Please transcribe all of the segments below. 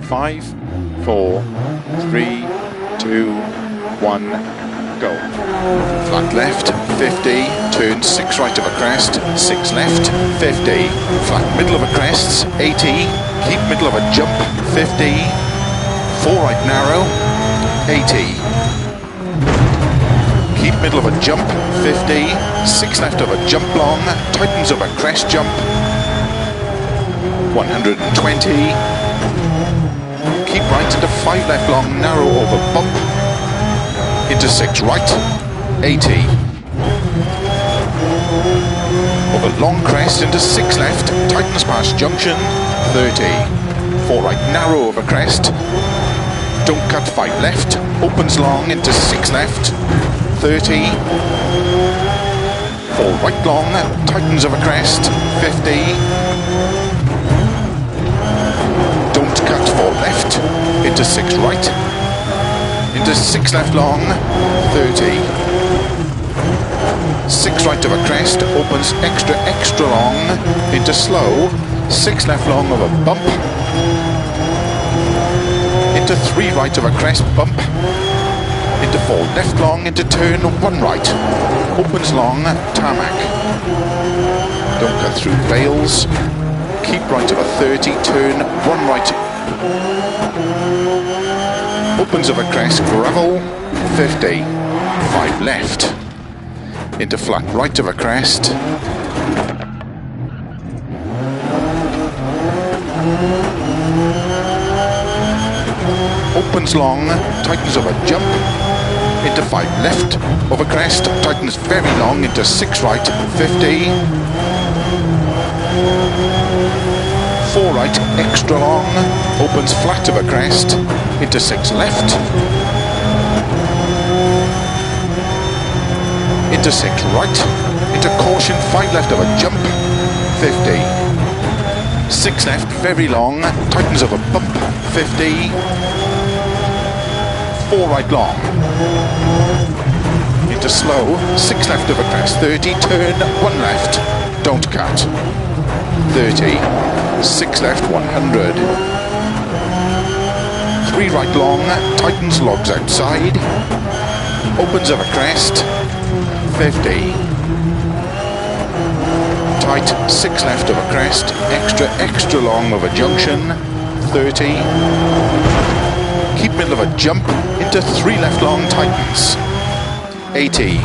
5, 4, 3, 2, 1, go. Flat left, 50, turn 6 right of a crest, 6 left, 50, flat middle of a crest, 80, keep middle of a jump, 50, 4 right narrow, 80, keep middle of a jump, 50, 6 left of a jump long, tightens of a crest jump, 120, keep right into 5 left long, narrow over bump, into 6 right, 80, over long crest into 6 left, tightens past junction, 30, 4 right narrow over crest, don't cut 5 left, opens long into 6 left, 30, 4 right long, tightens over crest, 50, don't cut 4 left, into 6 right, into 6 left long, 30, 6 right of a crest, opens extra long, into slow, 6 left long of a bump, into 3 right of a crest bump, into 4 left long, into turn 1 right, opens long, tarmac, don't cut through bales, keep right of a 30, turn 1 right, opens of a crest, gravel, 50, 5 left, into flat right of a crest, opens long, tightens of a jump, into 5 left of a crest, tightens very long, into 6 right, 50, 4 right, extra long, opens flat of a crest, into 6 left, into 6 right, into caution, 5 left of a jump, 50, 6 left, very long, tightens of a bump, 50, 4 right long, into slow, 6 left of a crest, 30, turn 1 left, don't cut, 30, 6 left, 100, 3 right long, tightens logs outside, opens of a crest, 50, tight, 6 left of a crest, extra long of a junction, 30, keep middle of a jump, into 3 left long, tightens, 80,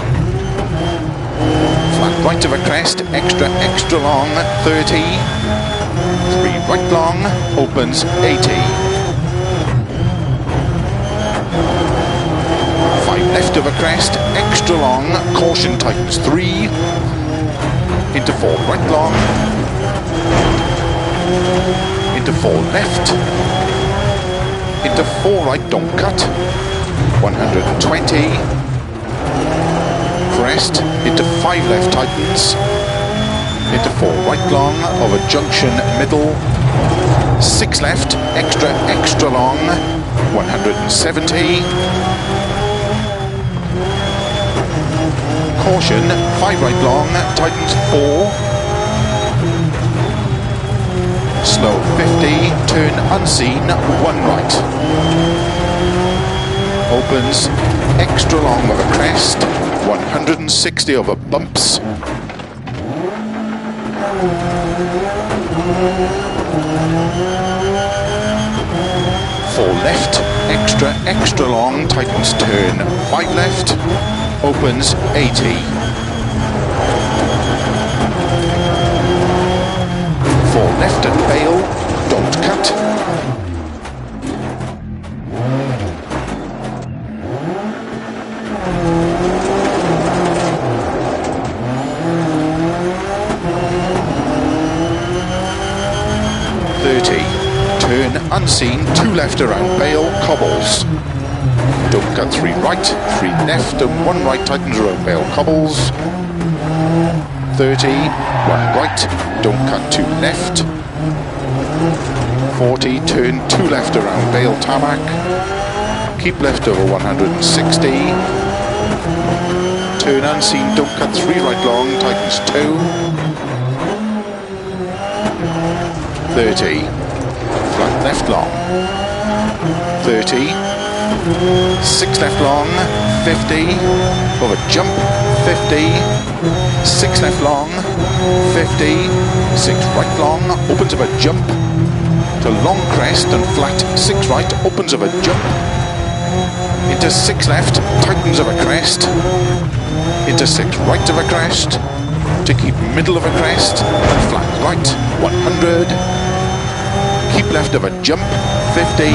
flat right of a crest, extra long, 30, 3 right long, opens, 80, 5 left of a crest, extra long, caution, tightens 3, into 4 right long, into 4 left, into 4 right, don't cut, 120, crest, into 5 left, tightens, into 4 right long, of a junction, middle, 6 left, extra long, 170, caution, 5 right long, tightens 4, slow 50, turn unseen, 1 right, opens, extra long of a crest, 160 over bumps, 4 left, extra long, tightens turn, 5 left, opens, 80, 4 left at bail, don't cut, 30, turn unseen, 2 left around bail, cobbles, don't cut 3 right, 3 left and 1 right, tightens around bail, cobbles, 30, 1 right, don't cut 2 left, 40, turn 2 left around bail, tarmac, keep left over 160, turn unseen, don't cut 3 right long, tightens 2, 30, flat left long, 30, 6 left long, 50, over jump, 50, 6 left long, 50, 6 right long, opens of a jump, to long crest and flat, 6 right, opens of a jump, into 6 left, tightens of a crest, into 6 right of a crest, to keep middle of a crest, and flat right, 100, keep left of a jump, 50,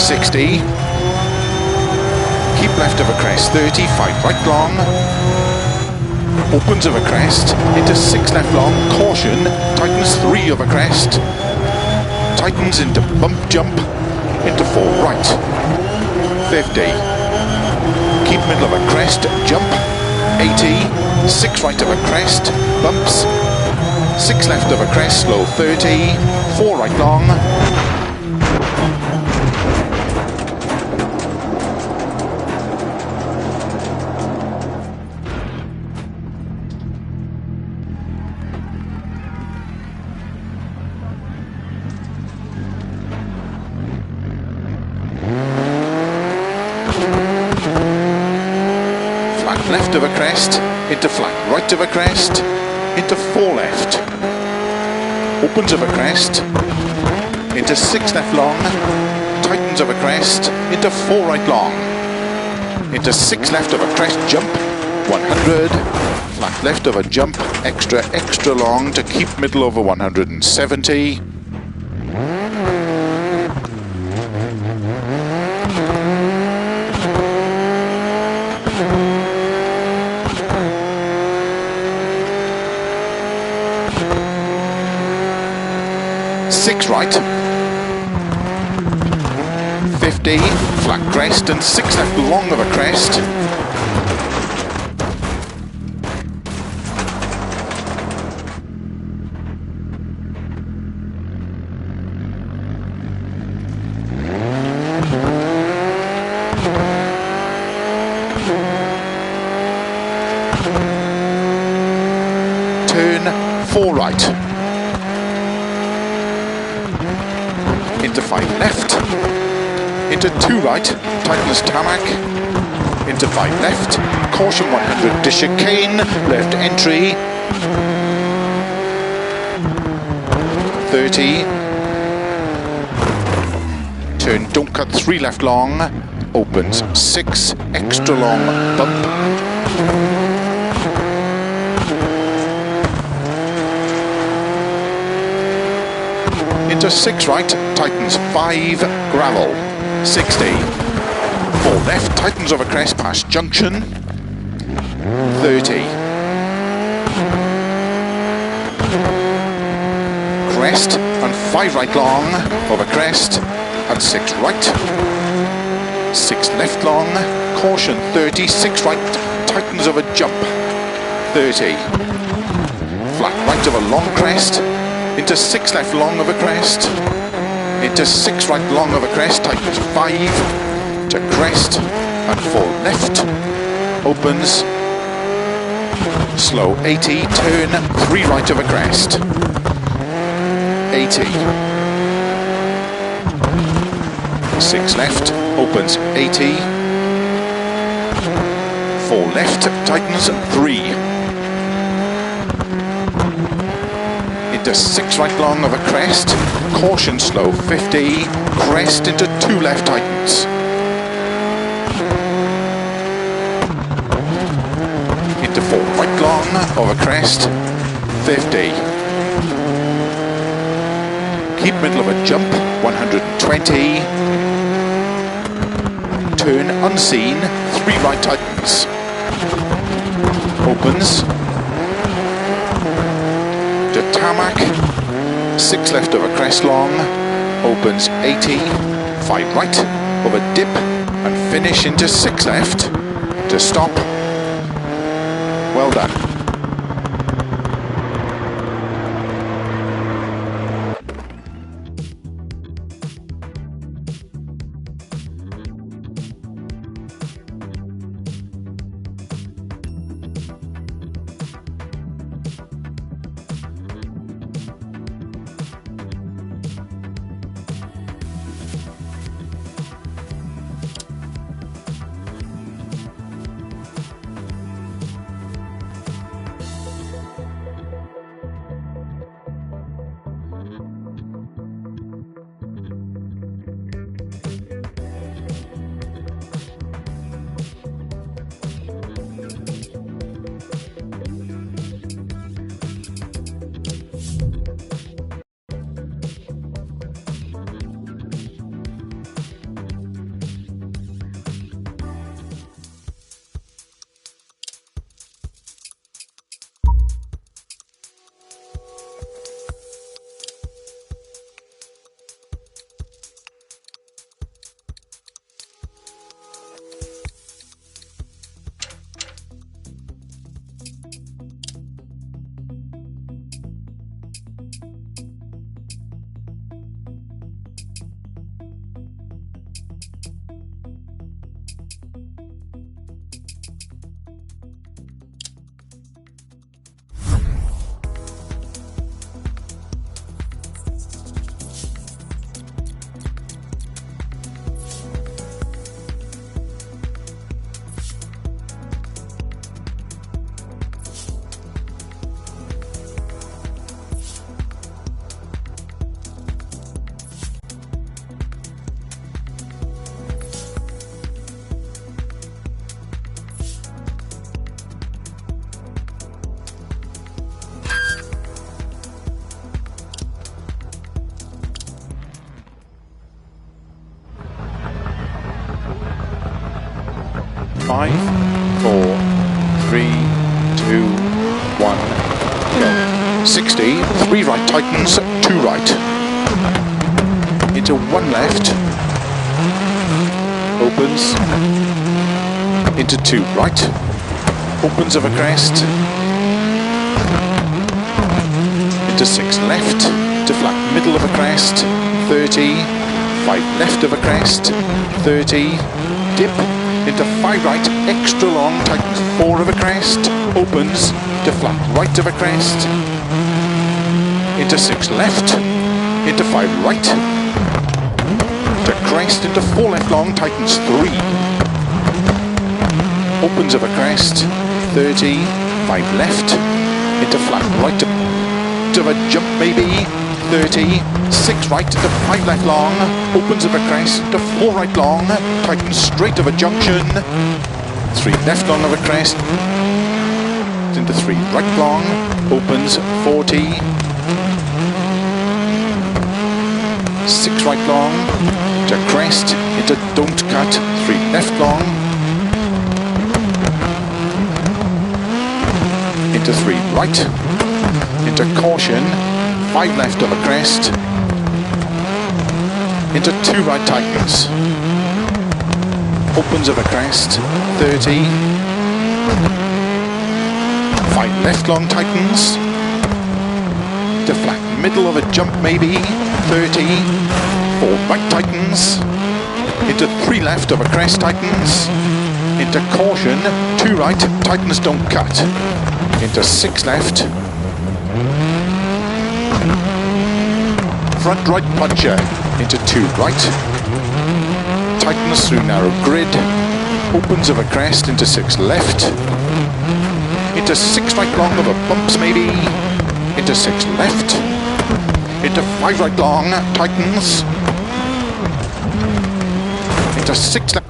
60, keep left of a crest, 30, 5 right long, opens of a crest, into 6 left long, caution, tightens 3 of a crest, tightens into bump jump, into 4 right, 50, keep middle of a crest, jump, 80, 6 right of a crest, bumps, 6 left of a crest, slow, 30, 4 right long, flat left of a crest, into flat right of a crest, into 4 left, opens of a crest, into 6 left long, tightens of a crest, into 4 right long, into 6 left of a crest, jump, 100, flat left of a jump, extra long to keep middle over 170, six right, 50, flat crest and 6 left long of a crest, turn 4 right, into 5 left, into 2 right, tightens tarmac, into 5 left, caution 100 to chicane, left entry, 30, turn don't cut 3 left long, opens 6, extra long bump, into 6 right, tightens 5, gravel, 60, 4 left, tightens over crest past junction, 30, crest and 5 right long, over crest, and 6 right, 6 left long, caution 30, 6 right, tightens over jump, 30, flat right of a long crest, into 6 left long of a crest, into 6 right long of a crest, tightens 5, to crest, and 4 left, opens, slow 80, turn 3 right of a crest, 80, 6 left, opens 80, 4 left, tightens 3, into 6 right long of a crest, caution slow 50, crest into 2 left tightens, into 4 right long of a crest, 50, keep middle of a jump, 120, turn unseen, 3 right tightens, opens, to tarmac, 6 left of a crest long, opens 80, 5 right, over dip and finish into 6 left to stop. Well done. Five, 4, 3, 2, 1, go. 60, 3 right tightens, 2 right. Into 1 left. Opens. Into 2 right. Opens over crest. Into 6 left. To flat middle of a crest. 30. 5 left of a crest. 30. Dip. Into 5 right, extra long, tightens 4 of a crest, opens to flat right of a crest, into 6 left, into 5 right, to crest, into 4 left long, tightens 3, opens of a crest, 30, 5 left, into flat right of a jump maybe, 30, 6 right to 5 left long, opens of a crest to 4 right long, tightens straight of a junction, 3 left long of a crest, into 3 right long, opens 40, 6 right long, to crest, into don't cut, 3 left long, into 3 right, into caution, 5 left of a crest, into 2 right tightens, opens of a crest, 30, 5 left long tightens, to flat middle of a jump maybe, 30, 4 right tightens, into 3 left of a crest tightens, into caution, 2 right, tightens don't cut, into 6 left, front right puncher, into 2 right, tightens through narrow grid, opens of a crest into 6 left, into 6 right long of a bumps maybe, into 6 left, into 5 right long, tightens, into 6 left.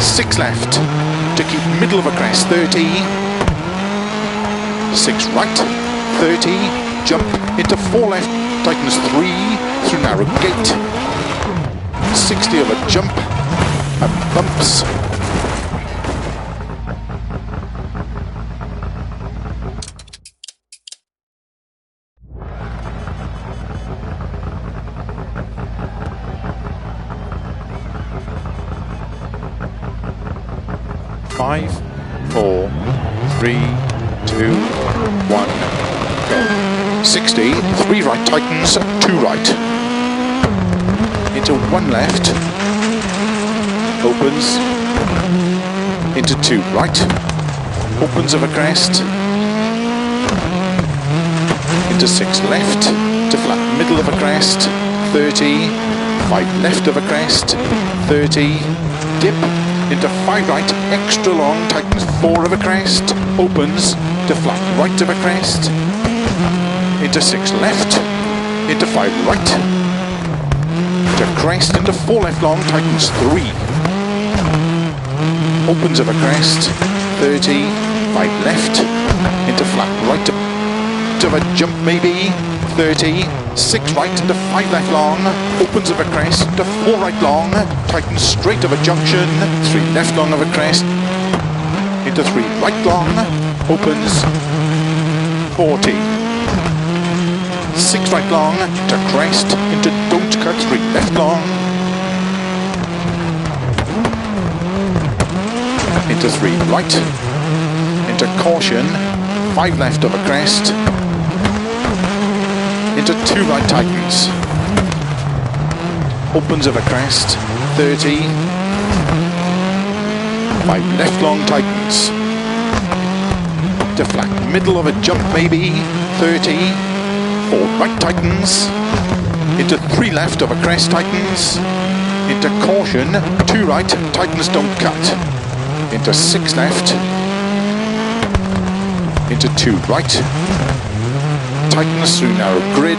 Six left. middle of a crest, 30. 6 right, 30. Jump into 4 left, tightens 3 through narrow gate. 60 of a jump and bumps. Five, 4, 3, 2, 1, go. 60, 3 right tightens, 2 right. Into 1 left, opens, into 2 right, opens of a crest, into 6 left, to flat middle of a crest, 30, 5 left of a crest, 30, dip, into 5 right, extra long, tightens 4 of a crest, opens to flat right of a crest, into 6 left, into 5 right, to crest, into 4 left long, tightens 3, opens of a crest, 30, 5 left, into flat right of a jump maybe, 30, 6 right into 5 left long, opens of a crest to 4 right long, tightens straight of a junction, 3 left long of a crest, into 3 right long, opens, 40. 6 right long to crest, into don't cut, 3 left long, into 3 right, into caution, 5 left of a crest, into 2 right tightens, opens of a crest, 30, 5 left long tightens, to flat middle of a jump maybe, 30, 4 right tightens, into 3 left of a crest tightens, into caution, 2 right, tightens don't cut, into 6 left, into 2 right, tightens through narrow grid,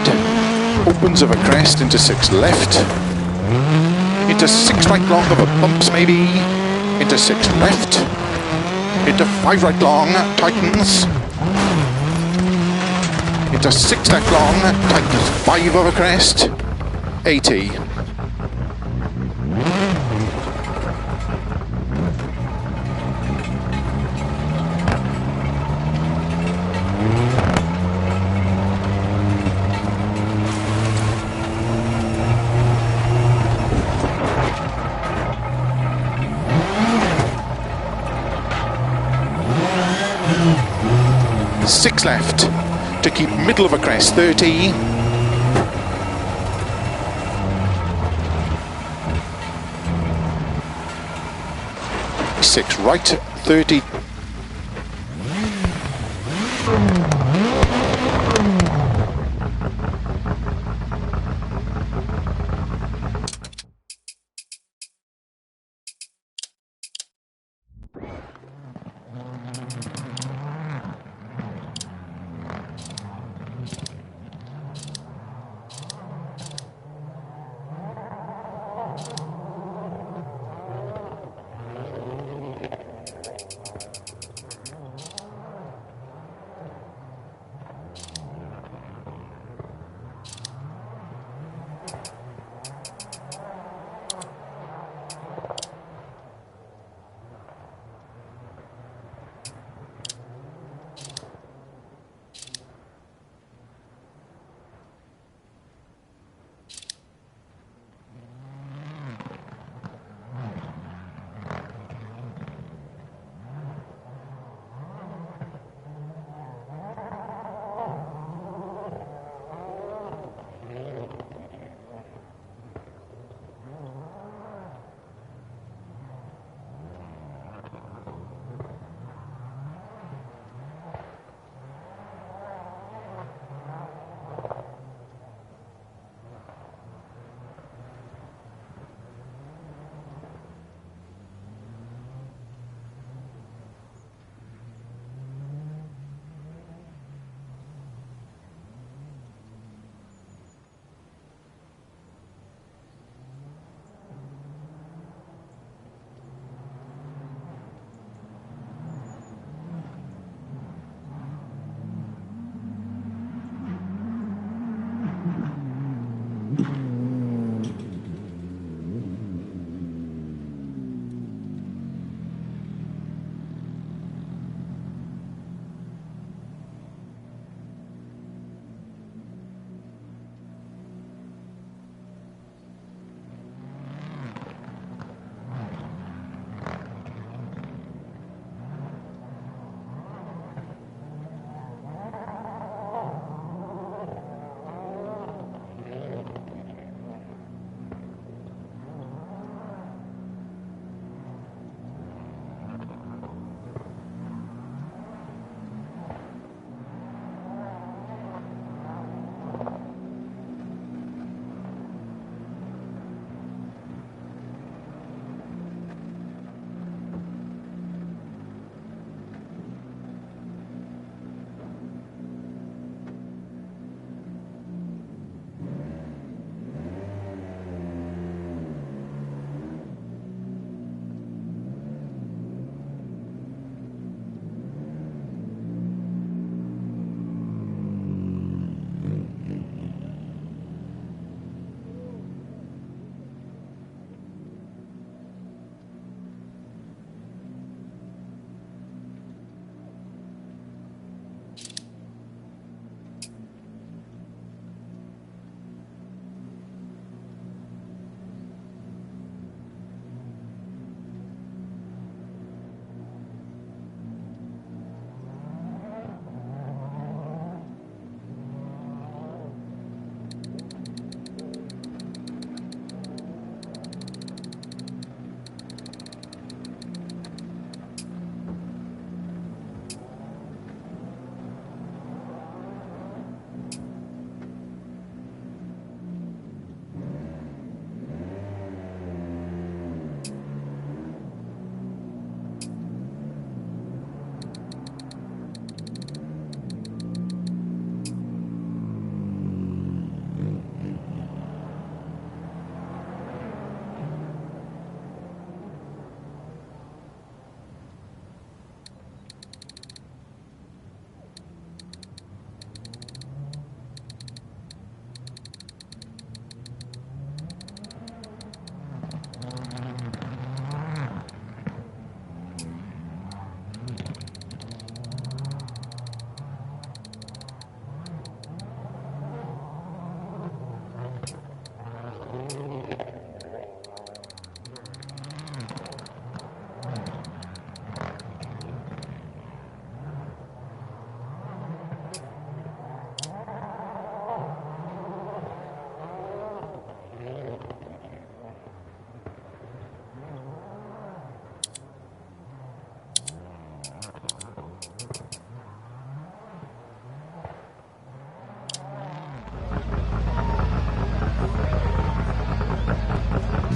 opens of a crest into 6 left, into 6 right long of a bumps maybe, into 6 left, into 5 right long, tightens, into 6 left long, tightens 5 of a crest, 80. Six left to keep middle of a crest, 30. 6 right, 30.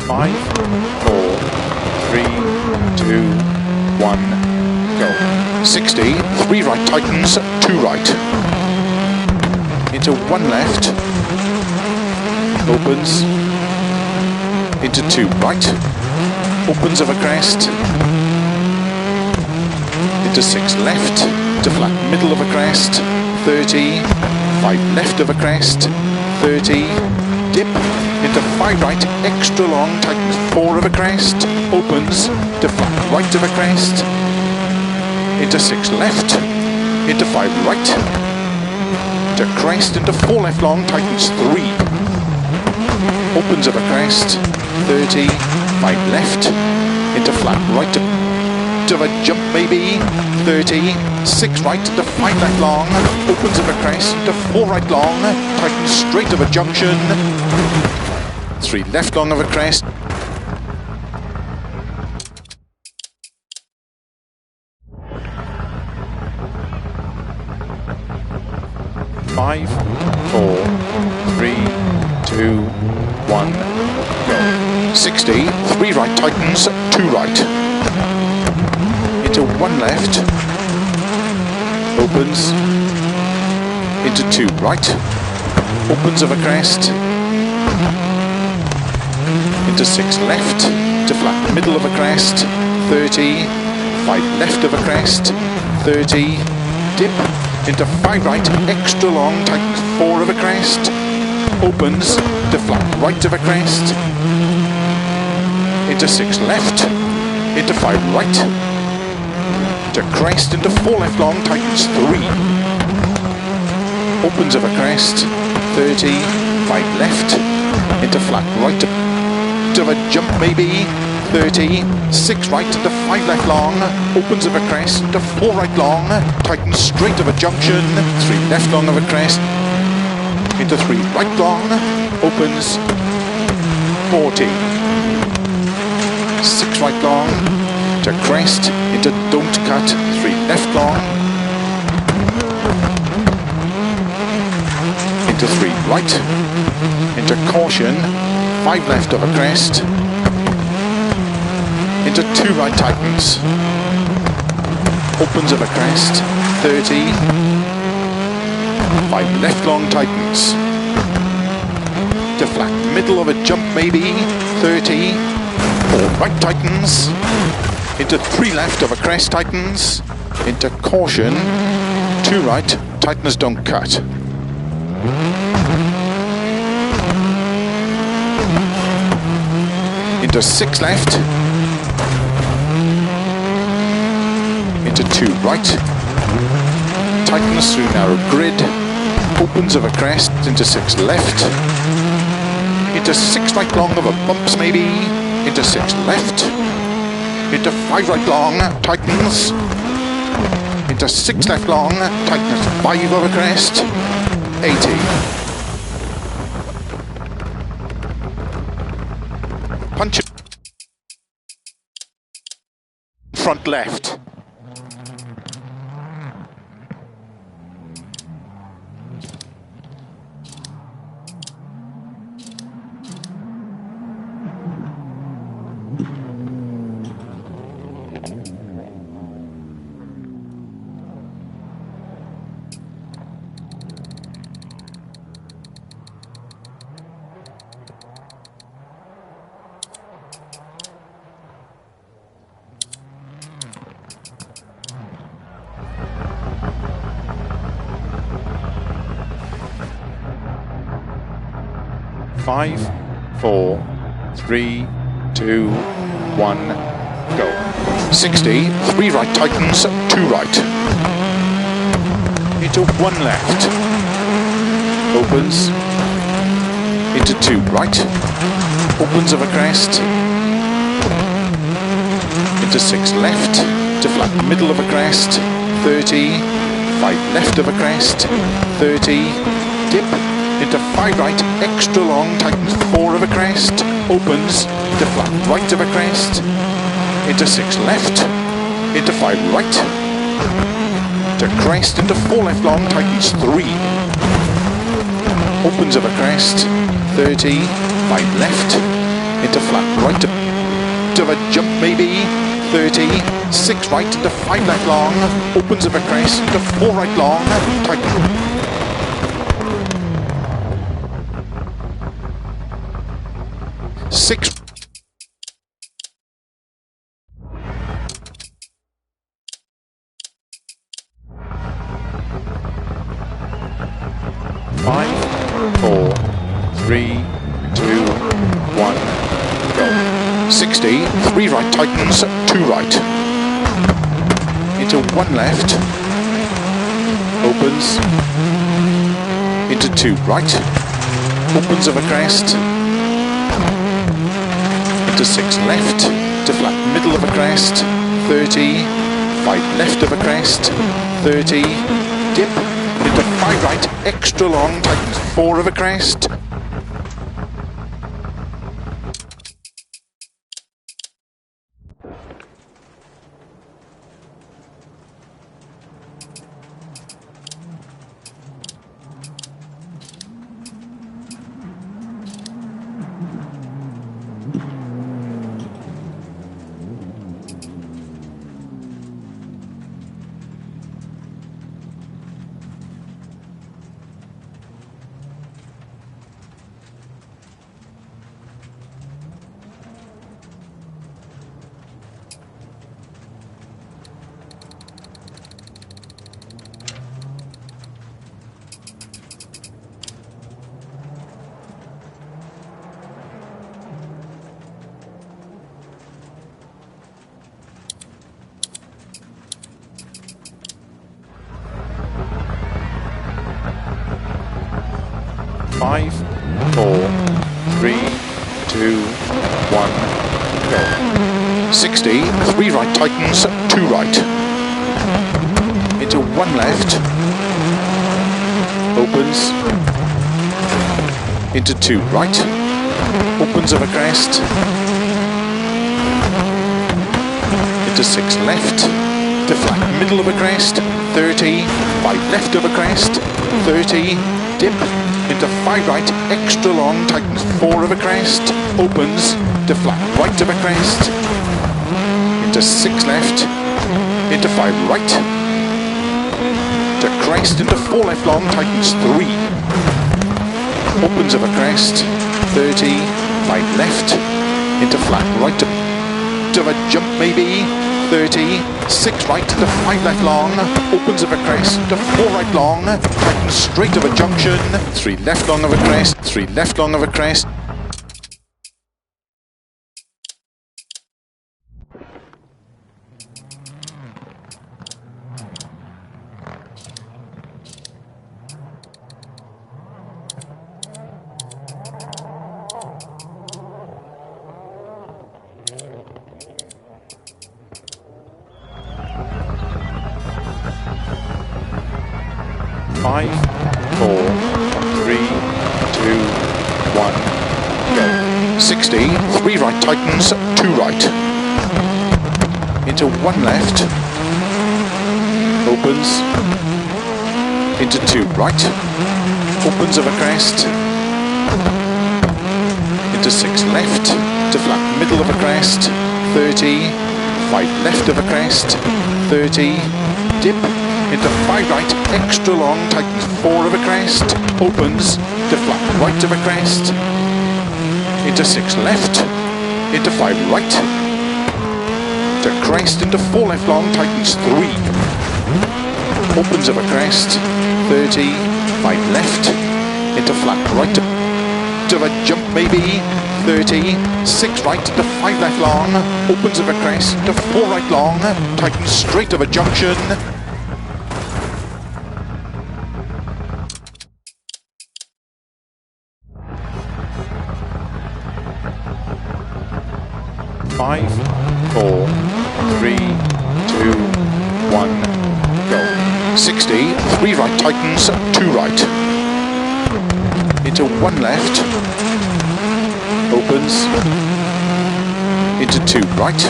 5, 4, 3, 2, 1, go. 60, 3 right tightens, 2 right. Into 1 left. Opens. Into 2 right. Opens of a crest. Into 6 left. To flat middle of a crest. 30. 5 left of a crest. 30. Dip. Into 5 right, extra long, tightens 4 of a crest, opens to flat right of a crest, into 6 left, into 5 right, to crest, into 4 left long, tightens 3, opens of a crest, 30, 5 left, into flat right of a jump maybe, 30, 6 right to 5 left long, opens of a crest, into 4 right long, tightens straight of a junction, 3 left long of a crest. Five, 4, 3, 2, 1, go. 60, 3 right tightens, 2 right. Into 1 left. Opens. Into 2 right. Opens of a crest. Into 6 left, to flat middle of a crest, 30, 5 left of a crest, 30, dip, into 5 right, extra long, tightens 4 of a crest, opens, to flat right of a crest, into 6 left, into 5 right, to crest, into 4 left long, tightens 3, opens of a crest, 30, 5 left, into flat right of a jump maybe, 30, 6 right into 5 left long, opens of a crest into 4 right long, tightens straight of a junction, 3 left long of a crest, into 3 right long, opens, 40, 6 right long, to crest, into don't cut, 3 left long, into 3 right, into caution, 5 left of a crest, into 2 right tightens, opens of a crest, 30, 5 left long tightens, to flat middle of a jump maybe, 30, 4 right tightens, into 3 left of a crest tightens, into caution, 2 right, tightens don't cut. Into 6 left, into 2 right, tightens through narrow grid, opens of a crest, into 6 left, into 6 right long of a bumps maybe, into 6 left, into 5 right long, tightens, into 6 left long, tightens 5 of a crest, 80. Punch it. Front left. Five, 4, 3, 2, 1, go. 60, 3 right tightens, 2 right. Into 1 left. Opens. Into 2 right. Opens of a crest. Into 6 left. To flat middle of a crest. 30. 5 left of a crest. 30. Dip. Into 5 right, extra long, tightens 4 of a crest, opens, to flat right of a crest, into 6 left, into 5 right, to crest, into 4 left long, tightens 3, opens of a crest, 30, 5 left, into flat right, of a jump maybe, 30, 6 right into 5 left long, opens of a crest into 4 right long, tighten. 6 5, 4, 3, 2, 1, go. 60, 3 right tightens, 2 right. Into 1 left, opens, into 2 right, opens of a crest, into 6 left, to flat middle of a crest, 30, 5 left of a crest, 30, dip, into 5 right, extra long, tightens 4 of a crest. Five, 4, 3, 2, 1, go. 60, 3 right tightens, 2 right. Into 1 left, opens, into 2 right, opens of a crest, into 6 left, to flat middle of a crest, 30, 5 left of a crest, 30, dip, into 5 right, extra long, tightens 4 of a crest, opens, to flat right of a crest, into 6 left, into 5 right, to crest, into 4 left long, tightens 3, opens of a crest, 30, 5 left, into flat right of a jump maybe, 30, 6 right to 5 left long, opens of a crest to 4 right long, tightens straight of a junction, 3 left long of a crest, 3 left long of a crest. Five, 4, 3, 2, 1, go. 60, 3 right tightens, 2 right. Into 1 left, opens, into 2 right, opens of a crest, into 6 left, to flat middle of a crest, 30, 5 left of a crest, 30, dip, into 5 right, extra long, tightens 4 of a crest, opens, to flat right of a crest, into 6 left, into 5 right, to crest, into 4 left long, tightens 3, opens of a crest, 30, 5 left, into flat right of a jump maybe, 30, 6 right to 5 left long, opens of a crest, to 4 right long, tightens straight of a junction, 5, 4, 3, 2, 1, go. 60, 3 right tightens, 2 right. Into 1 left, opens, into 2 right,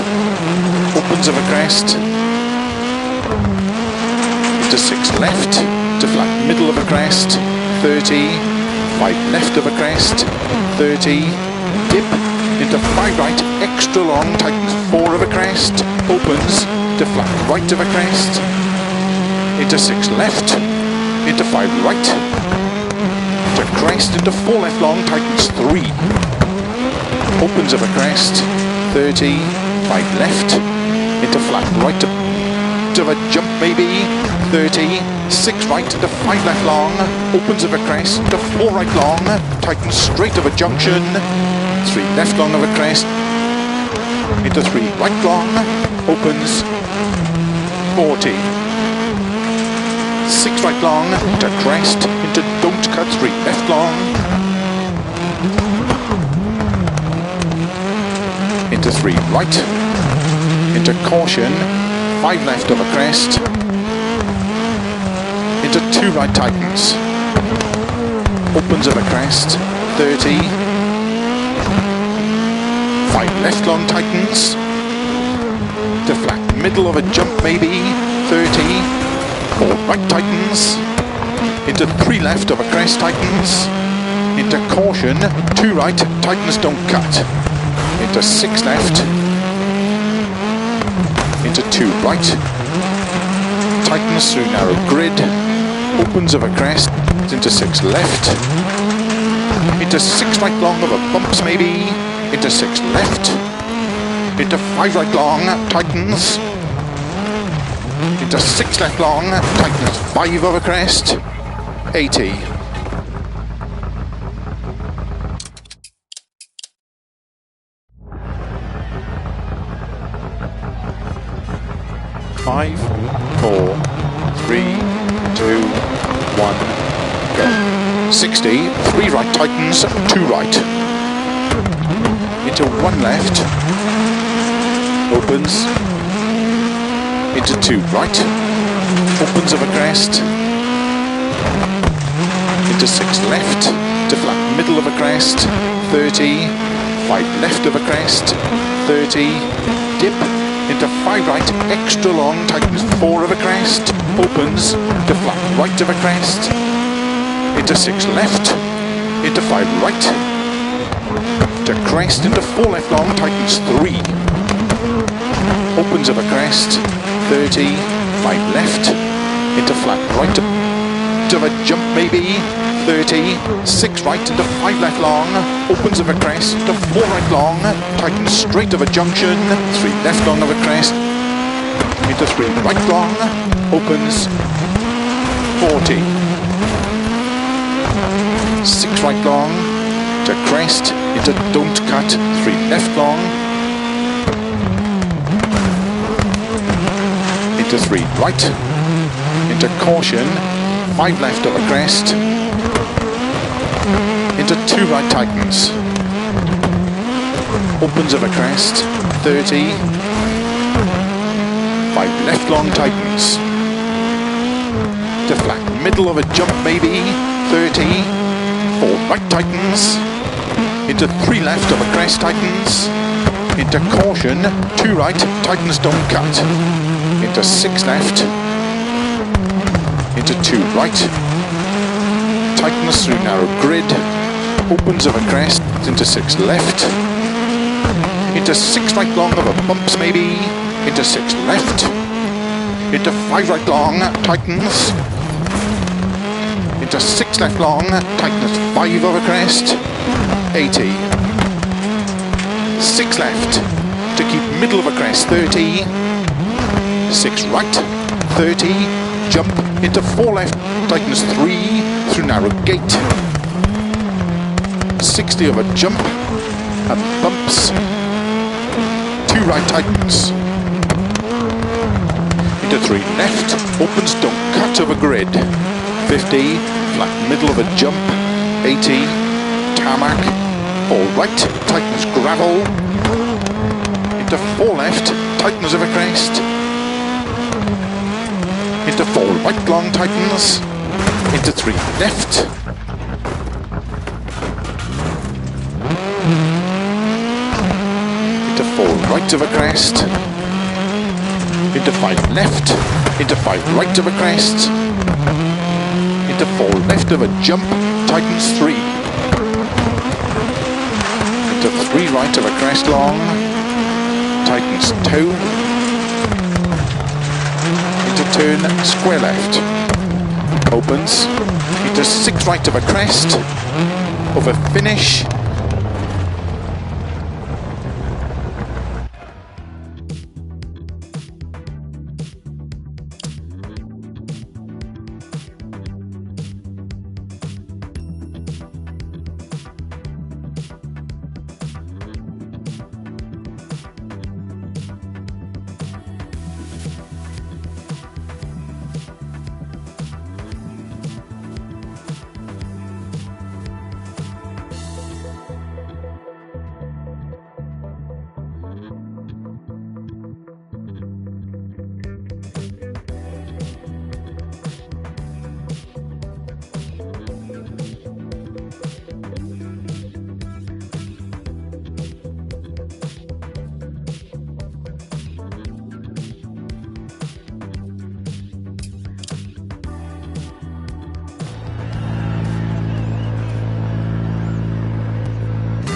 opens of a crest, into 6 left, to flat middle of a crest, 30, 5 left of a crest, 30, dip, into 5 right, extra long, tightens 4 of a crest, opens to flat right of a crest, into 6 left, into 5 right, to crest, into 4 left long, tightens 3, opens of a crest, 30, 5 left, into flat right of a jump maybe, 30, 6 right into 5 left long, opens of a crest, into 4 right long, tightens straight of a junction, 3 left long of a crest, into 3 right long, opens, 40, 6 right long, to crest, into don't cut, 3 left long, into 3 right, into caution, 5 left of a crest, into 2 right tightens, opens of a crest, 30, 5 left long tightens, to flat middle of a jump maybe, 30, 4 right tightens, into 3 left of a crest tightens, into caution, 2 right, tightens don't cut, into 6 left, into 2 right, tightens through narrow grid, opens of a crest, into 6 left, into 6 right long of a bumps maybe, into 6 left, into 5 right long, tightens, into 6 left long, tightens 5 of a crest, 80. Five, 4, 3, 2, 1, go. 60, 3 right tightens, 2 right. Into 1 left, opens, into 2 right, opens of a crest, into 6 left, to flat middle of a crest, 30, 5 left of a crest, 30, dip, into 5 right, extra long, tightens 4 of a crest, opens, to flat right of a crest, into 6 left, into 5 right, to crest, into 4 left long, tightens 3, opens of a crest, 30, 5 left, into flat right of a jump maybe, 30, 6 right into 5 left long, opens of a crest, to 4 right long, tightens straight of a junction, 3 left long of a crest, into 3 right long, opens, 40, 6 right long, to crest, into don't cut, 3 left long, into 3 right, into caution, 5 left of a crest, into 2 right tightens, opens of a crest, 30, 5 left long tightens, to flat middle of a jump maybe, 30, 4 right tightens, into 3 left of a crest tightens, into caution, 2 right, tightens don't cut, into 6 left, into 2 right, tightens through narrow grid, opens of a crest, into 6 left, into 6 right long of a bumps maybe, into 6 left, into 5 right long, tightens, into 6 left long, tightens 5 of a crest, 80, 6 left, to keep middle of a crest, 30, 6 right, 30, jump, into 4 left, tightens 3, through narrow gate, 60 of a jump, and bumps, 2 right tightens, into 3 left, opens don't cut of a grid, 50, flat middle of a jump, 80, tarmac, 4 right, tightens gravel, into 4 left, tightens of a crest, into 4 right long tightens, into 3 left, into 4 right of a crest, into 5 left, into 5 right of a crest, into 4 left of a jump, tightens 3, into 3 right of a crest long, tightens 2, into turn, square left, opens, into 6 right of a crest, over finish,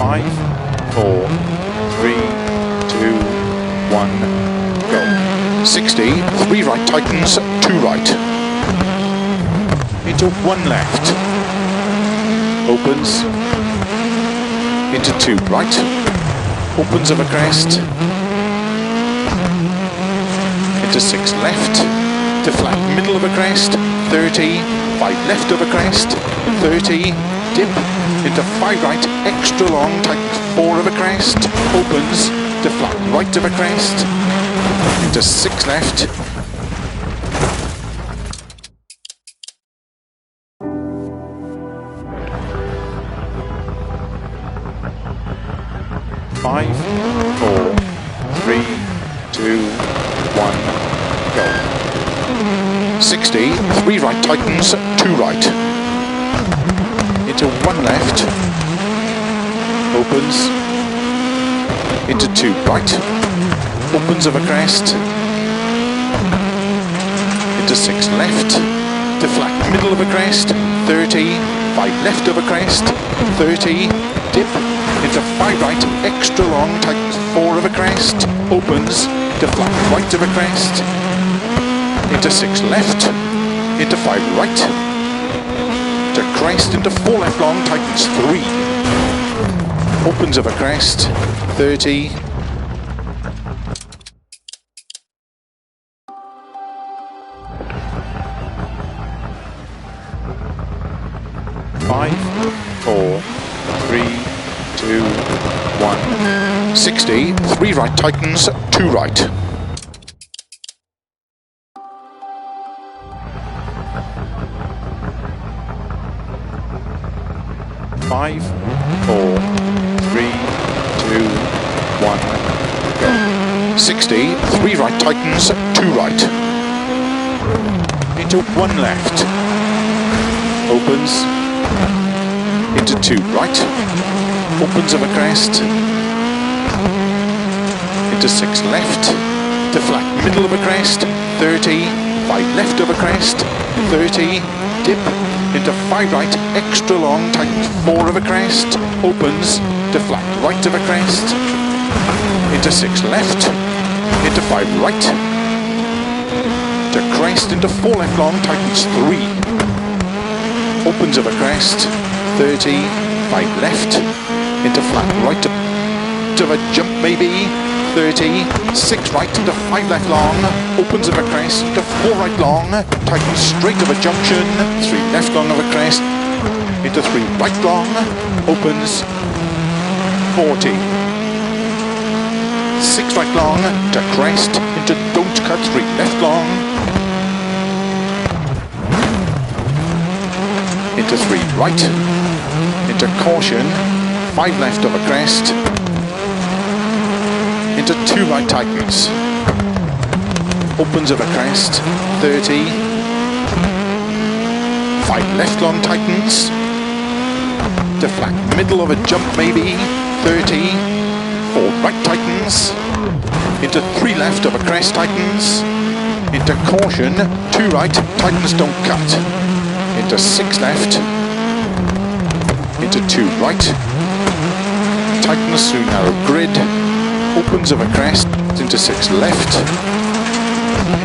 Five, 4, 3, 2, 1, go. 60, 3 right tightens, 2 right. Into 1 left. Opens. Into 2 right. Opens of a crest. Into 6 left. To flat middle of a crest. 30, 5 left of a crest. 30, dip. Into 5 right, extra long, tightens 4 of a crest, opens, to flat right of a crest, into 6 left, Five, 4, 3, 2, 1, go. 60, 3 right tightens, 2 right. Into 1 left, opens, into 2 right, opens of a crest, into 6 left, to flat middle of a crest, 30, 5 left of a crest, 30, dip, into 5 right, extra long, tightens 4 of a crest, opens, to flat right of a crest, into 6 left, into 5 right, to crest, into 4 left long, tightens 3. Opens of a crest, 30. Five, 4, 3, 2, 1. 60, 3 right tightens, 2 right. Five, 4, 3, 2, 1, go. 60, 3 right tightens, 2 right. Into 1 left. Opens. Into 2 right. Opens of a crest. Into 6 left. To flat middle of a crest. 30, 5 left of a crest. 30, dip. Into 5 right, extra long, tightens 4 of a crest, opens, to flat right of a crest, into 6 left, into 5 right, to crest, into 4 left long, tightens 3, opens of a crest, 30, 5 left, into flat right of a jump maybe, 30, 6 right into 5 left long, opens of a crest, into 4 right long, tightens straight of a junction, 3 left long of a crest, into 3 right long, opens, 40. 6 right long, to crest, into don't cut, 3 left long, into 3 right, into caution, 5 left of a crest, into 2 right tightens, opens of a crest, 30, 5 left long tightens, to flat middle of a jump maybe, 30, 4 right tightens, into 3 left of a crest tightens, into caution, 2 right, tightens don't cut, into 6 left, into 2 right, tightens through narrow grid, opens of a crest, into 6 left,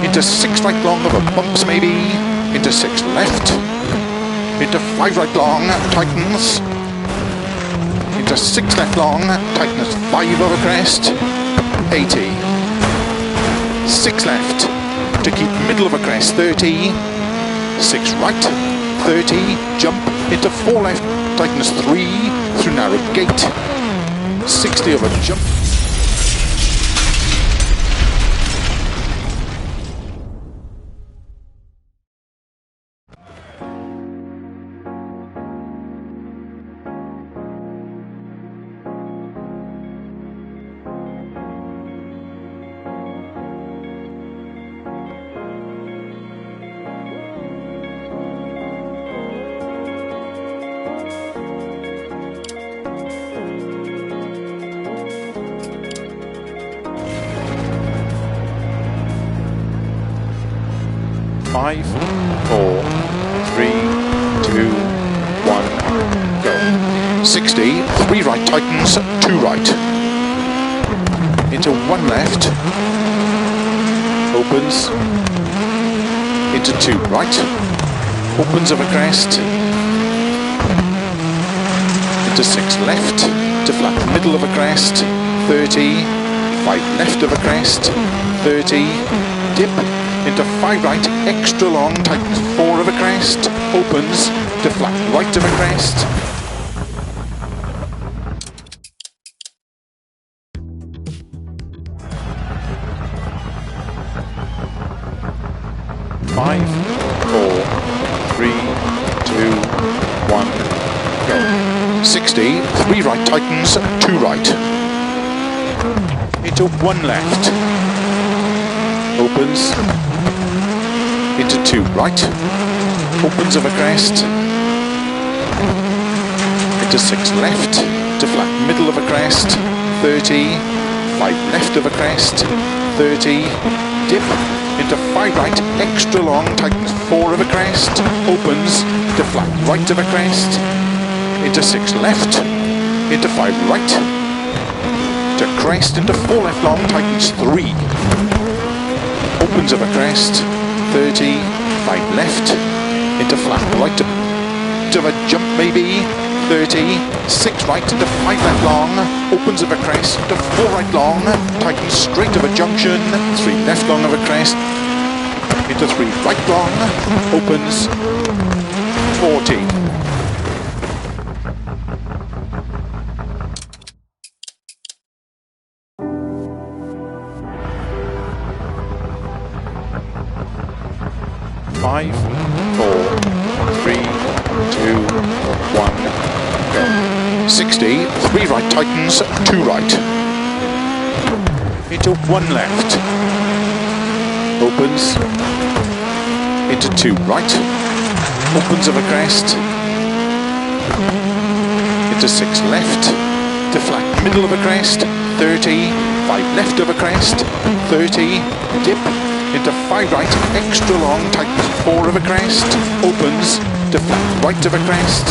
into 6 right long over bumps maybe, into 6 left, into 5 right long, tightens, into 6 left long, tightens 5 over crest, 80, 6 left, to keep middle of a crest, 30, 6 right, 30, jump, into 4 left, tightens 3, through narrow gate, 60 over jump. Five, 4, 3, 2, 1, go. 60, 3 right tightens, 2 right. Into 1 left. Opens. Into 2 right. Opens of a crest. Into 6 left. To flat middle of a crest. 30. 5 left of a crest. 30. Dip. Into 5 right, extra long, tightens 4 of a crest, opens to flat right of a crest. Five, 4, 3, 2, 1, go. 60, 3 right tightens, 2 right. Into 1 left. Opens. Into 2 right, opens of a crest, into 6 left, to flat middle of a crest, 30, 5 left of a crest, 30, dip, into 5 right, extra long, tightens 4 of a crest, opens, to flat right of a crest, into 6 left, into 5 right, to crest, into 4 left long, tightens 3, opens of a crest, 30, 5 left, into flat right to a jump maybe, 30, 6 right into 5 left long, opens of a crest, into 4 right long, tightens straight of a junction, 3 left long of a crest, into 3 right long, opens, 40. Five, 4, 3, 2, 1, go. 60, 3 right tightens, 2 right. Into 1 left. Opens. Into 2 right. Opens of a crest. Into 6 left. To flat middle of a crest. 30, 5 left of a crest. 30, dip. Into 5 right, extra long, tightens 4 of a crest, opens, to flat right of a crest.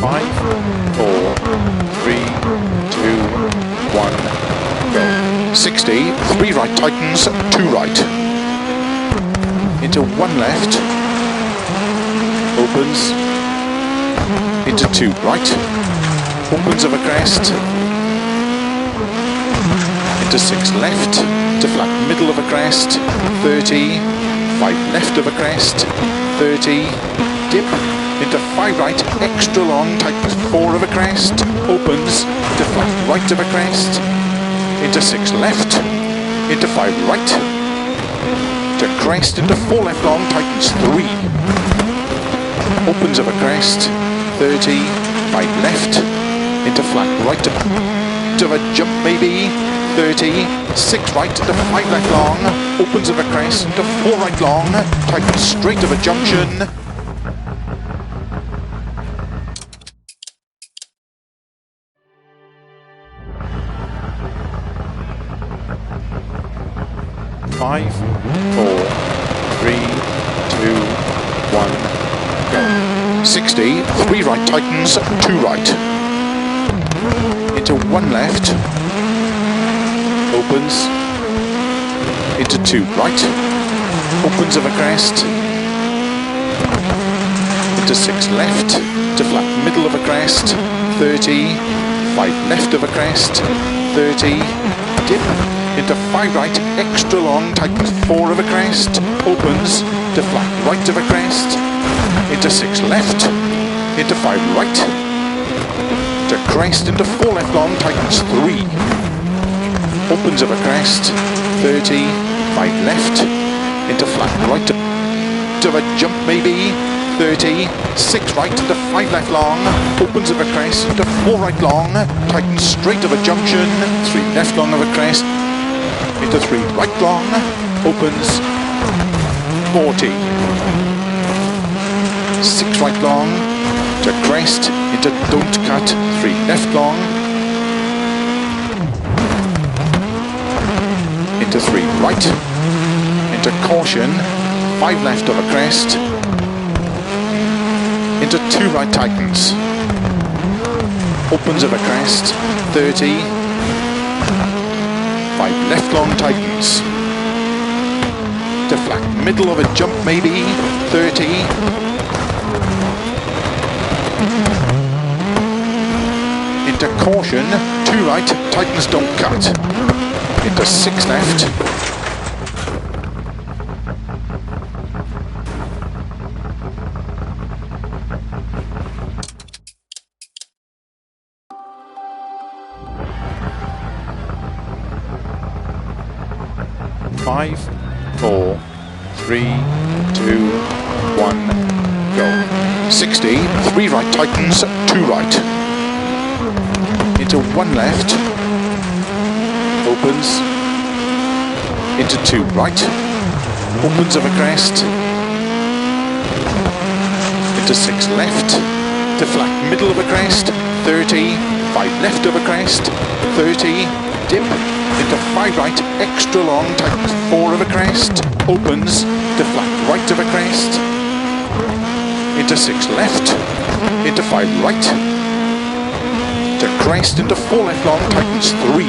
Five, 4, 3, 2, 1, go. 60, 3 right tightens, 2 right. Into 1 left, opens, into 2 right, opens of a crest, into 6 left, to flat middle of a crest, 30, 5 left of a crest, 30, dip, into 5 right, extra long, tightens 4 of a crest, opens, to flat right of a crest, into 6 left, into 5 right, to crest, into 4 left long, tightens 3, opens of a crest, 30, 5 left, into flat right to a jump maybe, 30, 6 right into 5 left long, opens of a crest, into 4 right long, tightens straight of a junction. 5, 4, 3, 2, 1, go. 60, 3 right tightens, 2 right. Into 1 left, opens, into 2 right, opens of a crest, into 6 left, to flat middle of a crest, 30, 5 left of a crest, 30, dip, into 5 right, extra long, tightens 4 of a crest, opens, to flat right of a crest, into 6 left, into 5 right, to crest, into 4 left long, tightens 3, opens of a crest, 30, 5 left, into flat right, to a jump maybe, 30, 6 right into 5 left long, opens of a crest, into 4 right long, tightens straight of a junction, 3 left long of a crest, into 3 right long, opens, 40, 6 right long, to crest, into don't cut, 3 left long, into 3 right, into caution, 5 left of a crest, into 2 right tightens, opens of a crest, 30, 5 left long tightens, to flat middle of a jump maybe, 30, into caution, 2 right, tightens don't cut, into 6 left, 5, 4, 3, 2, 1, go. 60, 3 right tightens, 2 right. Into 1 left, opens, into 2 right, opens of a crest, into 6 left, to flat middle of a crest, 30, 5 left of a crest, 30, dip, into 5 right, extra long, tightens 4 of a crest, opens, to flat right of a crest, into 6 left, into 5 right, to crest, into 4 left long, tightens 3,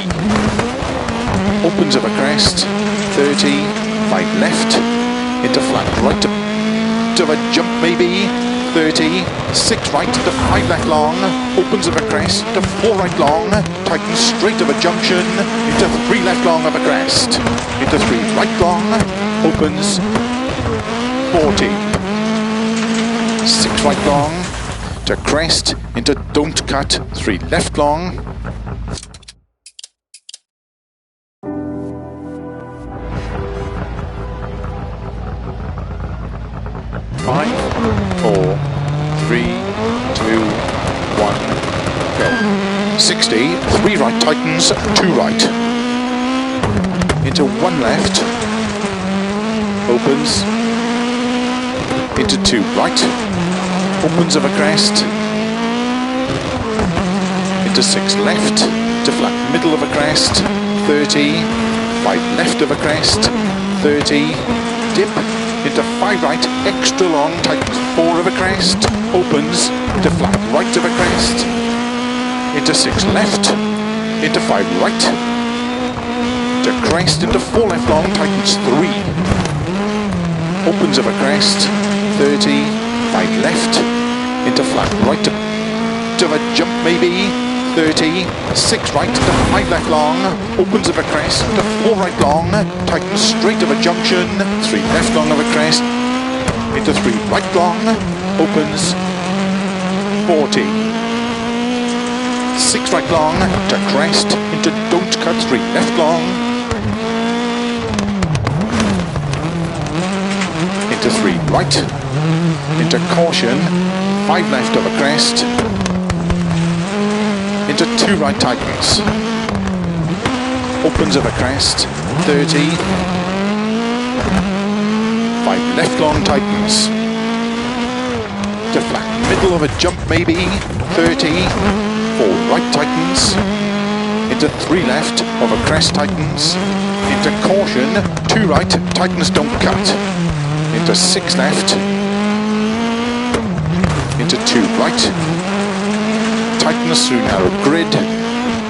opens of a crest, 30, 5 left, into flat right, to a jump maybe, 30, 6 right into 5 left long, opens of a crest, to 4 right long, tightens straight of a junction, into 3 left long of a crest, into 3 right long, opens, 40, 6 right long, to crest, into don't cut, 3 left long, 5, 4, 3, 2, 1, go. 60, 3 right tightens, 2 right. Into 1 left, opens, into 2 right, opens of a crest, into 6 left, to flat middle of a crest, 30, 5 left of a crest, 30, dip, into 5 right, extra long, tightens 4 of a crest, opens, to flat right of a crest, into 6 left, into 5 right, to crest, into 4 left long, tightens 3, opens of a crest, 30, 5 left, into flat right, to a jump maybe, 30, 6 right, into 5 left long, opens of a crest, into 4 right long, tightens straight of a junction, 3 left long of a crest, into 3 right long, opens, 40, 6 right long, to crest, into don't cut, 3 left long, into 3 right, into caution, 5 left of a crest, into 2 right tightens, opens of a crest, 30, 5 left long tightens, to flat middle of a jump maybe, 30, 4 right tightens, into 3 left over crest, tightens, into caution, 2 right, tightens, don't cut, into 6 left, into 2 right, tightens through narrow grid,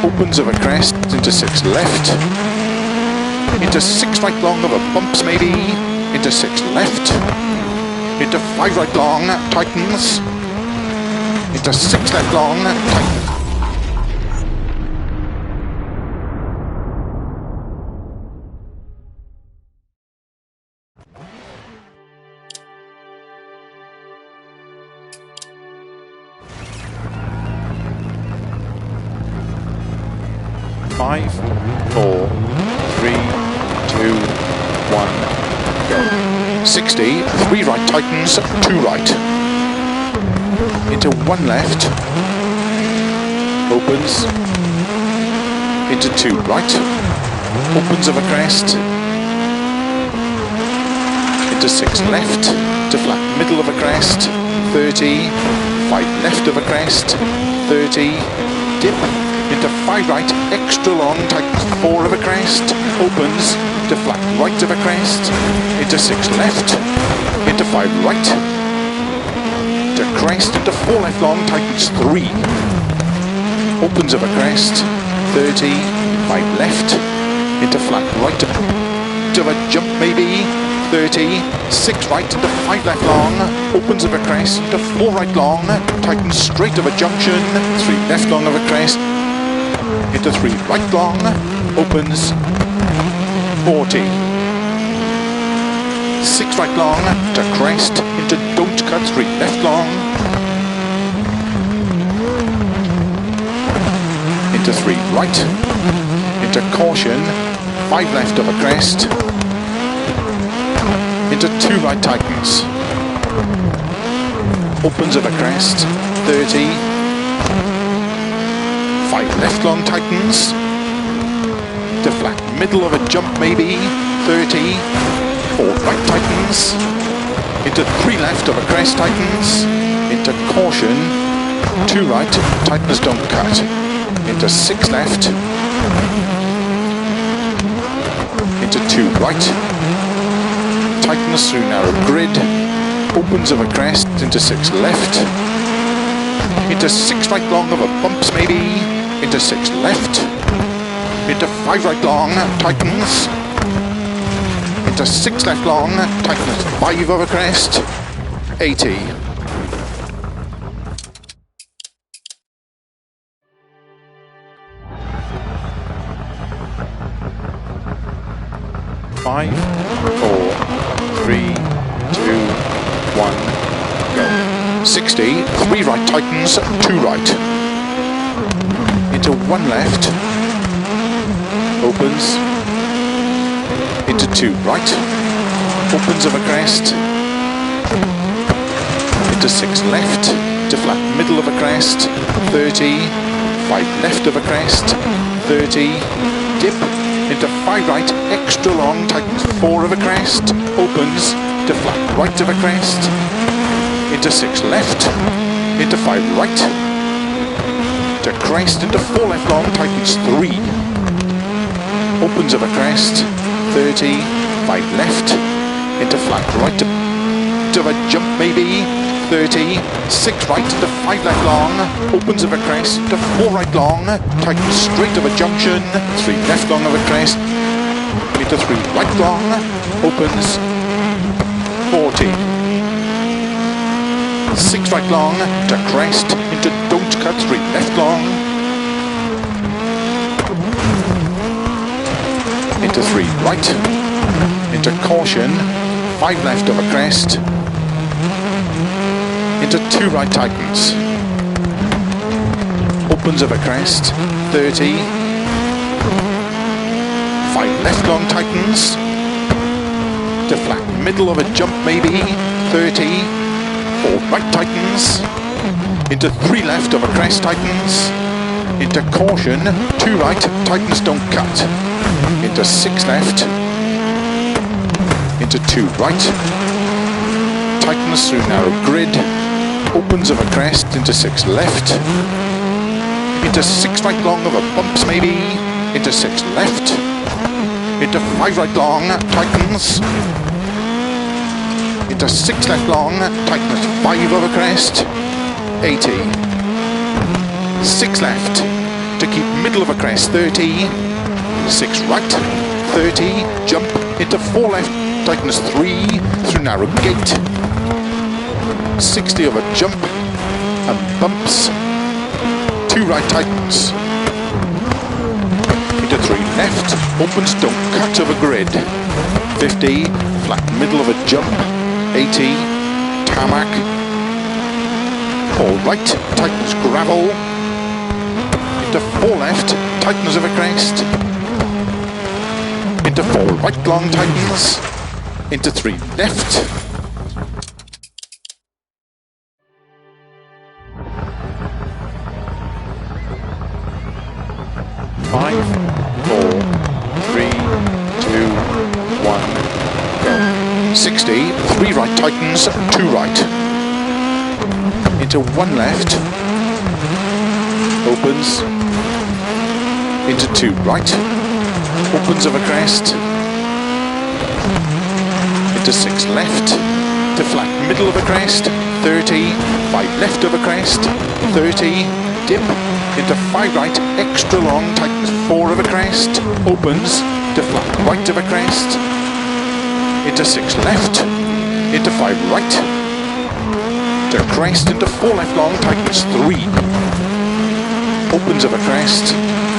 opens over crest, into 6 left, into 6 right long over bumps maybe, into 6 left, into 5 right long, tightens, into 6 left long, tightens. Five, 4, 3, 2, 1, go. 60, 3 right tightens, 2 right. Into 1 left. Opens. Into 2 right. Opens over crest. Into 6 left. To flat middle of a crest. 30. 5 left of a crest. 30. Dip. Into 5 right, extra long, tightens 4 of a crest, opens, to flat right of a crest, into 6 left, into 5 right, to crest, into 4 left long, tightens 3, opens of a crest, 30, 5 left, into flat right, to a jump maybe, 30, 6 right, into 5 left long, opens of a crest, into 4 right long, tightens straight of a junction, 3 left long of a crest, into 3 right long, opens, 40. 6 right long, to crest, into don't cut, 3 left long, into 3 right, into caution, 5 left of a crest, into 2 right tightens, opens of a crest, 30, 5 left long tightens, to flat middle of a jump maybe, 30, 4 right tightens, into 3 left of a crest tightens, into caution, 2 right, tightens don't cut, into 6 left, into 2 right, tightens through narrow grid, opens of a crest, into 6 left, into 6 right long over bumps maybe, into 6 left, into 5 right long, tightens, into 6 left long, tightens 5 over crest, 80. Five, 4, 3, 2, 1, go. 60, 3 right tightens, 2 right. Into 1 left, opens, into 2 right, opens of a crest, into 6 left, to flat middle of a crest, 30, 5 left of a crest, 30, dip, into 5 right, extra long, tightens 4 of a crest, opens, to flat right of a crest, into 6 left, into 5 right, to crest, into 4 left long, tightens 3, opens of a crest, 30, 5 left, into flat right, to a jump maybe, 30, 6 right, into 5 left long, opens of a crest, to 4 right long, tightens straight of a junction, 3 left long of a crest, into 3 right long, opens, 40. 6 right long, to crest, into don't cut, 3 left long, into 3 right, into caution, 5 left of a crest, into 2 right tightens, opens of a crest, 30, 5 left long tightens, to flat middle of a jump maybe, 30, 4 right tightens, into 3 left of a crest tightens, into caution, 2 right, tightens don't cut, into 6 left, into 2 right, tightens through narrow grid, opens of a crest, into 6 left, into 6 right long over bumps maybe, into 6 left, into 5 right long, tightens, into 6 left long, tightens 5 over crest, 80, 6 left, to keep middle of a crest, 30, 6 right, 30, jump, into 4 left, tightens 3, through narrow gate, 60 over jump, and bumps, 2 right tightens, into 3 left, opens, don't cut over grid, 50, flat middle of a jump, 80, tarmac, all right, tightens gravel, into 4 left, tightens over crest, into 4 right long tightens, into 3 left, 5, 4, 3, 2, 1, go. 60, 3 right tightens, 2 right. Into 1 left, opens, into 2 right, opens over crest, into 6 left, to flat middle of a crest, 30, 5 left of a crest, 30, dip, into 5 right, extra long, tightens 4 of a crest, opens, to flat right of a crest, into 6 left, into 5 right, to crest, into 4 left long, tightens 3, opens of a crest,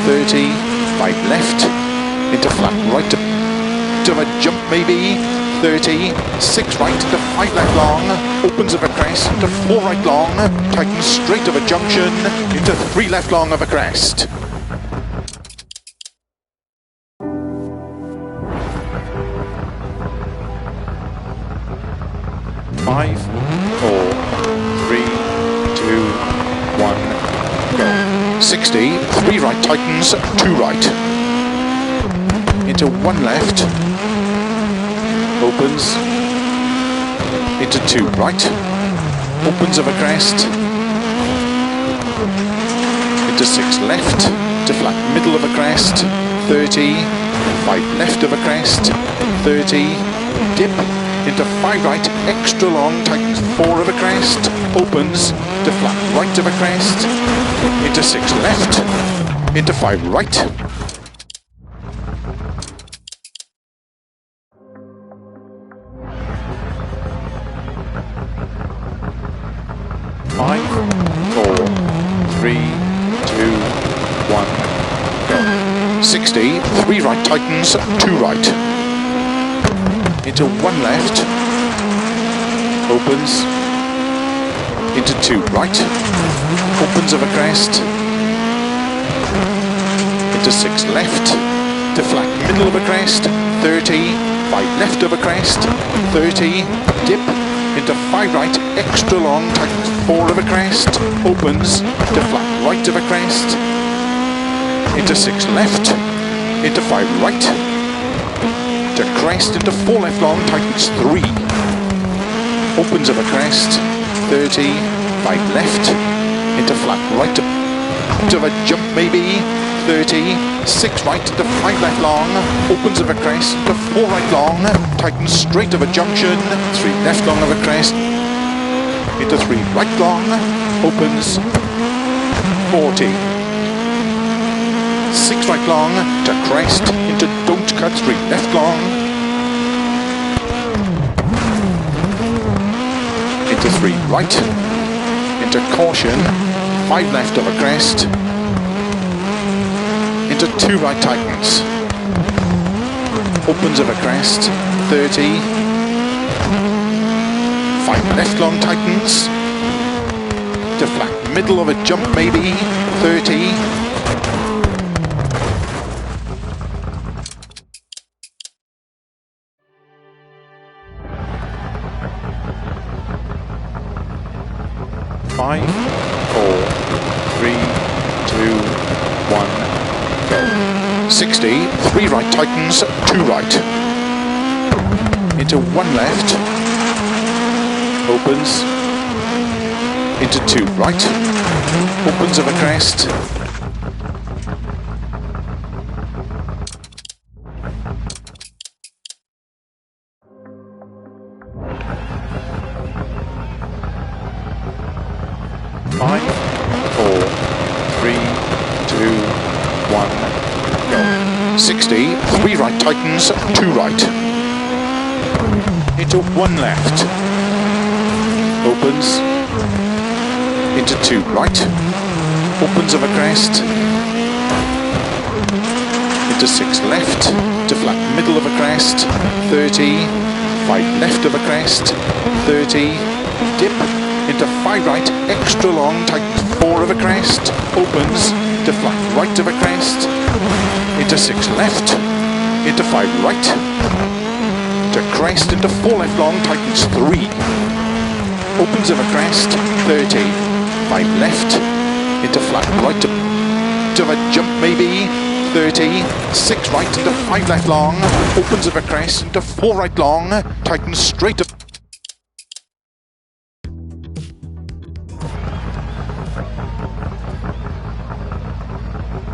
30, 5 left, into flat right to a jump maybe, 30, 6 right to 5 left long, opens of a crest, into 4 right long, tightens straight of a junction, into 3 left long of a crest. Five, 4, 3, 2, 1, go. 60, 3 right tightens, 2 right. Into 1 left, opens, into 2 right, opens of a crest, into 6 left, to flat middle of a crest, 30, 5 left of a crest, 30, dip, into 5 right, extra long, tightens 4 of a crest, opens, to flat right of a crest, into 6 left, into 5 right, 5, 4, 3, 2, 1, go. 60, 3 right tightens, 2 right. Into 1 left, opens, into 2 right, opens of a crest, into 6 left, to flat middle of a crest, 30, 5 left of a crest, 30, dip, into 5 right, extra long, tightens 4 of a crest, opens, to flat right of a crest, into 6 left, into 5 right, to crest, into 4 left long, tightens 3, opens of a crest, 30, 5 left, into flat right, to a jump maybe, 30, 6 right into 5 left long, opens of a crest, to 4 right long, tightens straight of a junction, 3 left long of a crest, into 3 right long, opens, 40, 6 right long, to crest, into don't cut, 3 left long, into 3 right, into caution, 5 left of a crest, into 2 right tightens, opens of a crest, 30, 5 left long tightens, to flat middle of a jump maybe, 30, 5, 4, 3, 2, 1, go. 60, 3 right tightens, 2 right. Into 1 left, opens, into 2 right, opens of a crest, 1, go. 60, 3 right tightens, 2 right. Into 1 left. Opens. Into 2 right. Opens of a crest. Into 6 left. To flat middle of a crest. 30. 5 left of a crest. 30. Dip. Into 5 right. Extra long. Tightens 4 of a crest. Opens. To flat right of a crest. Into 6 left. Into 5 right. To crest. Into 4 left long. Tightens 3. Opens of a crest. 30. 5 left. Into flat right to a jump maybe. 30, 6 right into 5 left long, opens of a crest into 4 right long, tightens straight up.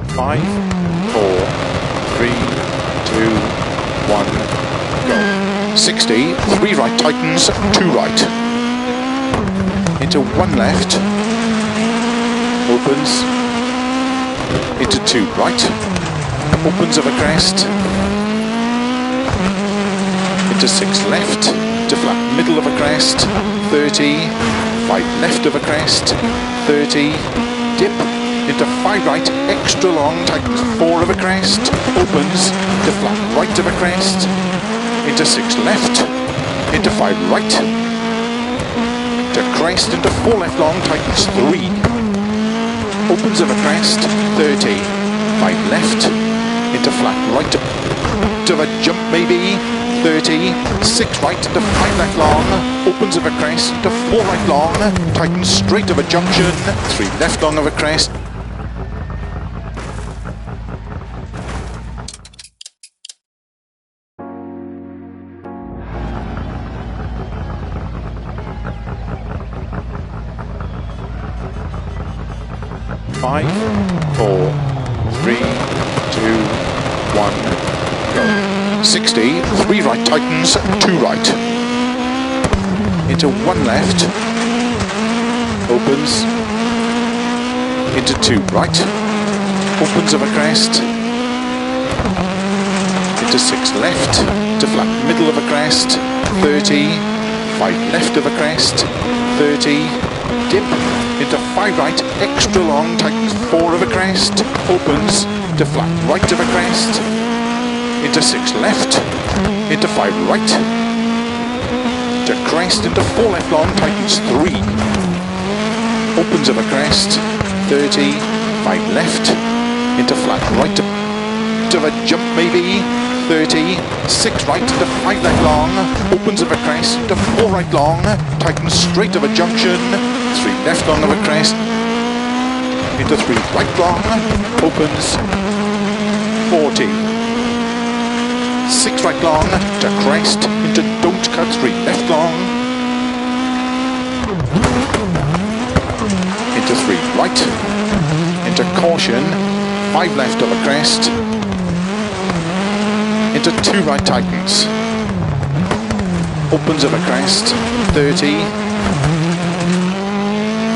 Five, 4, 3, 2, 1, go. 60, 3 right tightens, 2 right. Into 1 left, opens, into 2 right. Opens of a crest, into 6 left, to flat middle of a crest, 30, 5 left of a crest, 30, dip, into 5 right, extra long, tightens 4 of a crest, opens, to flat right of a crest, into 6 left, into 5 right, to crest, into 4 left long, tightens 3, opens of a crest, 30, 5 left, into flat right to a jump maybe, 30, 6 right into 5 left long, opens of a crest into 4 right long, tightens straight of a junction, 3 left long of a crest. Five, 4, 3, 2, 1, go. 60, 3 right tightens, 2 right. Into 1 left. Opens. Into 2 right. Opens of a crest. Into 6 left. To flat middle of a crest. 30. 5 left of a crest. 30. Dip. Into 5 right. Extra long. Tightens 4 of a crest. Opens. To flat right of a crest, into 6 left, into 5 right, to crest, into 4 left long, tightens 3, opens of a crest, 30, 5 left, into flat right to a jump maybe, 30, 6 right into 5 left long, opens of a crest, into 4 right long, tightens straight of a junction, 3 left long of a crest, into 3 right long, opens, 40, 6 right long, to crest, into don't cut, 3 left long, into 3 right, into caution, 5 left of a crest, into 2 right tightens, opens of a crest, 30,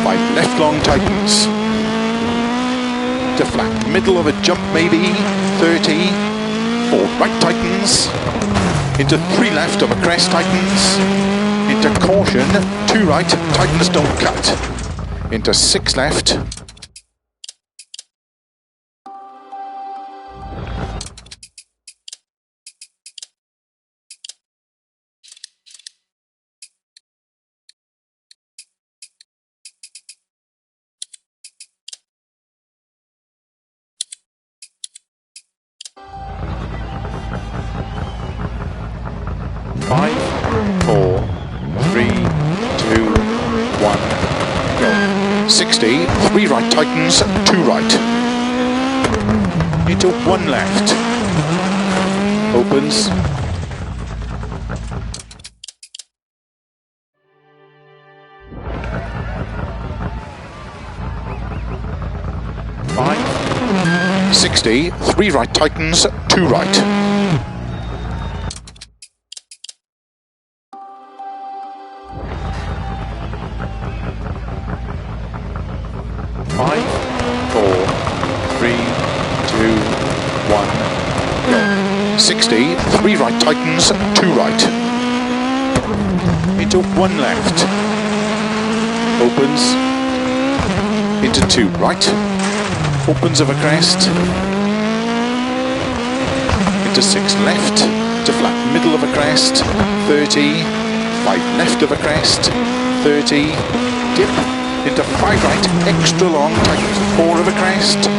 5 left long tightens, to flat middle of a jump maybe, 30, 4 right tightens, into 3 left of a crest tightens, into caution, 2 right, tightens don't cut, into 6 left, Five, 4, 3, 2, 1, go. 60, 3 right tightens, 2 right. Into 1 left. Opens. Five, 60, 3 right tightens, 2 right. 5, 4, 3, 2, go. 60, 3 right tightens, 2 right. Into 1 left. Opens. Into 2 right. Opens of a crest. Into 6 left. To flat middle of a crest. 30. 5 left of a crest. 30. Dip. Into 5 right. Extra long. Tightens 4 of a crest.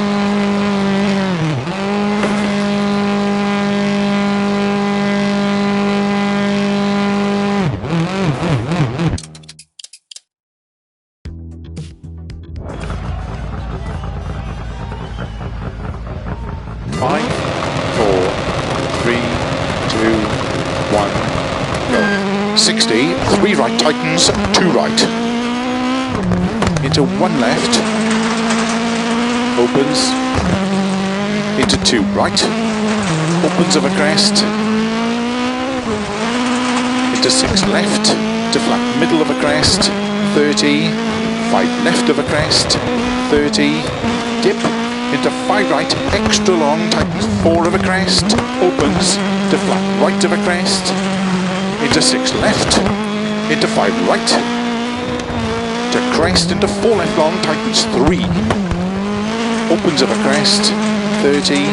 Five, 4, 3, 2, 1, go. 60, 3 right tightens, 2 right. Into 1 left. Opens. Into 2 right. Opens of a crest. Into 6 left. To flat middle of a crest. 30. 5 left of a crest. 30. Dip. Into 5 right, extra long, tightens 4 of a crest, opens, to flat right of a crest, into 6 left, into 5 right, to crest, into 4 left long, tightens 3, opens of a crest, 30,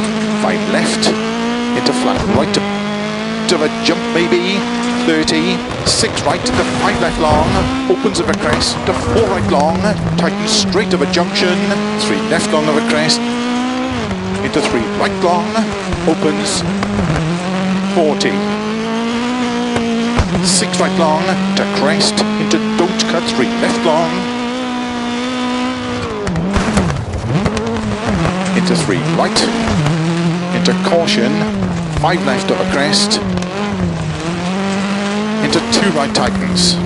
5 left, into flat right of a jump maybe, 30, 6 right, into 5 left long, opens of a crest, to 4 right long, tightens straight of a junction, 3 left long of a crest, into 3 right long, opens, 40, 6 right long, to crest, into don't cut, 3 left long, into 3 right, into caution, 5 left of a crest, into 2 right tightens,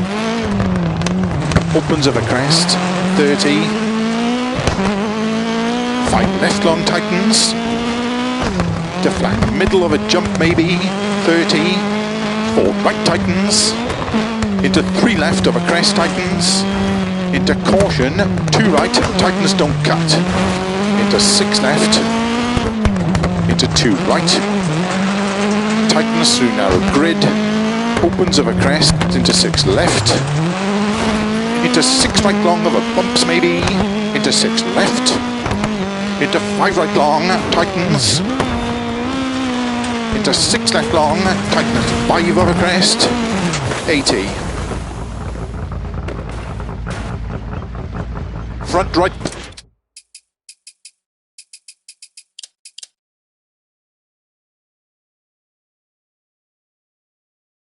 opens of a crest, 30, 5 left long tightens, to flat middle of a jump maybe, 30, 4 right tightens, into 3 left of a crest tightens, into caution, 2 right, tightens don't cut, into 6 left, into 2 right, tightens through narrow grid, opens of a crest, into 6 left, into 6 right long of a bumps maybe, into 6 left, into 5 right long, tightens, into 6 left long, tightens 5 of a crest, 80. Front right